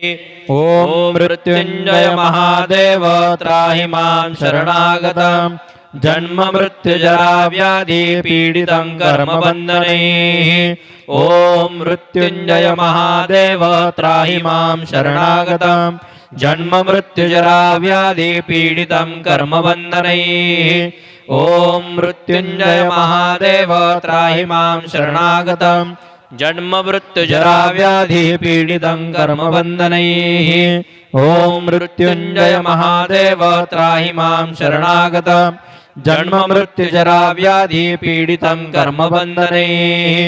ॐ मृत्युञ्जय महादेव त्राहि मां शरणागतं जन्म मृत्युजरा व्याधि पीडितं कर्मबन्धनैः ॐ मृत्युञ्जय महादेव त्राहि मां शरणागतं जन्म मृत्युजरा व्याधि पीडितं कर्मबन्धनैः ॐ मृत्युञ्जय महादेव त्राहि मां शरणागतं जन्म मृत्युजरा व्याधि पीडितं कर्मबन्धनैः ॐ मृत्युञ्जय महादेव त्राहि मां शरणागतं जन्म मृत्युजरा व्याधि पीडितं कर्मबन्धनैः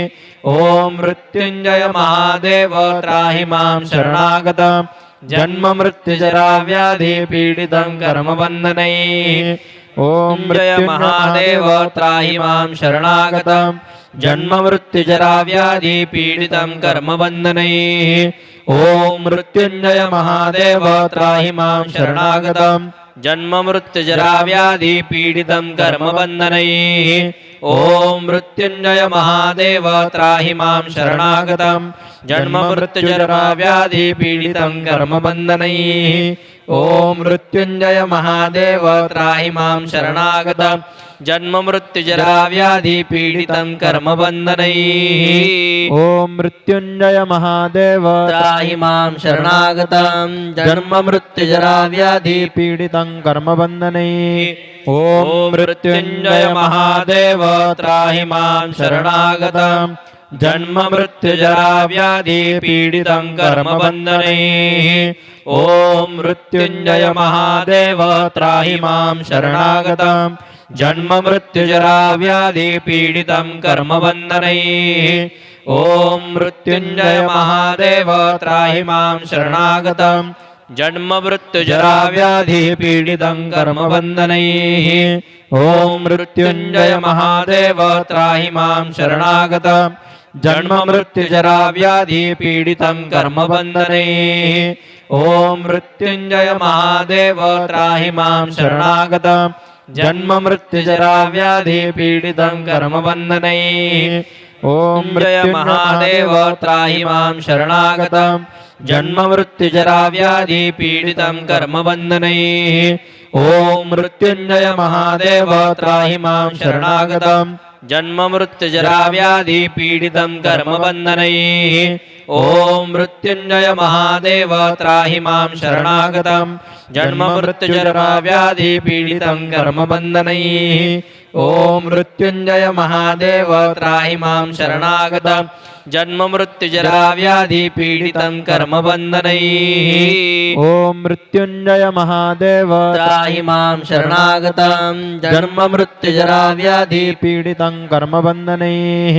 ॐ मृत्युञ्जय महादेव त्राहि मां शरणागतं जन्म मृत्युजरा व्याधि पीडितं कर्मबन्धनैः ॐ जय महादेव त्राहि मां शरणागतं जन्म मृत्युजरा व्याधि पीडितं कर्मबन्धनैः ॐ मृत्युञ्जय महादेव त्राहि मां शरणागतं जन्म मृत्युजरा व्याधि पीडितं कर्मबन्धनैः ॐ मृत्युञ्जय महादेव त्राहि मां शरणागतं जन्म मृत्युजरा व्याधि पीडितं कर्मबन्धनैः ॐ मृत्युञ्जय महादेव त्राहि मां शरणागतं जन्म मृत्युजरा व्याधि पीडितं कर्मबन्धनैः ॐ मृत्युञ्जय महादेव त्राहि मां शरणागतं जन्म मृत्युजरा व्याधि पीडितं कर्मबन्धनैः ॐ मृत्युञ्जय महादेव त्राहि मां शरणागतं जन्म मृत्युजरा व्याधि पीडितं कर्मबन्धनैः ॐ मृत्युञ्जय महादेव त्राहि मां शरणागतं जन्म मृत्युजरा व्याधि पीडितं कर्मबन्धनैः ॐ मृत्युञ्जय महादेव त्राहि मां शरणागतं जन्म मृत्युजरा व्याधि पीडितं कर्मबन्धनैः ॐ मृत्युञ्जय महादेव त्राहि मां शरणागतं जन्म मृत्युजरा व्याधि पीडितं कर्मबन्धनैः ॐ मृत्युञ्जय महादेव त्राहि मां शरणागतं जन्म मृत्युजरा व्याधि पीडितं कर्मबन्धनैः ॐ जय महादेव त्राहि मां शरणागतं जन्म मृत्युजरा व्याधि पीडितं कर्मबन्धनैः ॐ मृत्युञ्जय महादेव त्राहि मां शरणागतं जन्म मृत्युजरा व्याधि पीडितं कर्मबन्धनैः ॐ मृत्युञ्जय महादेव त्राहि मां शरणागतं जन्म मृत्युजरा व्याधि पीडितं कर्मबन्धनैः ॐ मृत्युञ्जय महादेव त्राहि मां शरणागतं जन्म मृत्युजरा व्याधि पीडितं कर्मबन्धनैः ॐ मृत्युञ्जय महादेव त्राहि मां शरणागतं जन्म मृत्युजरा व्याधि पीडितं कर्मबन्धनैः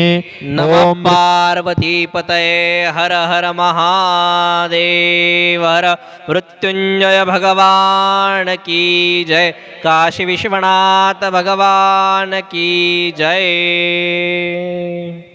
नमो पार्वतीपतये हर हर महादेव हर मृत्युञ्जय भगवान की जय काशी विश्वनाथ भगवान की जय।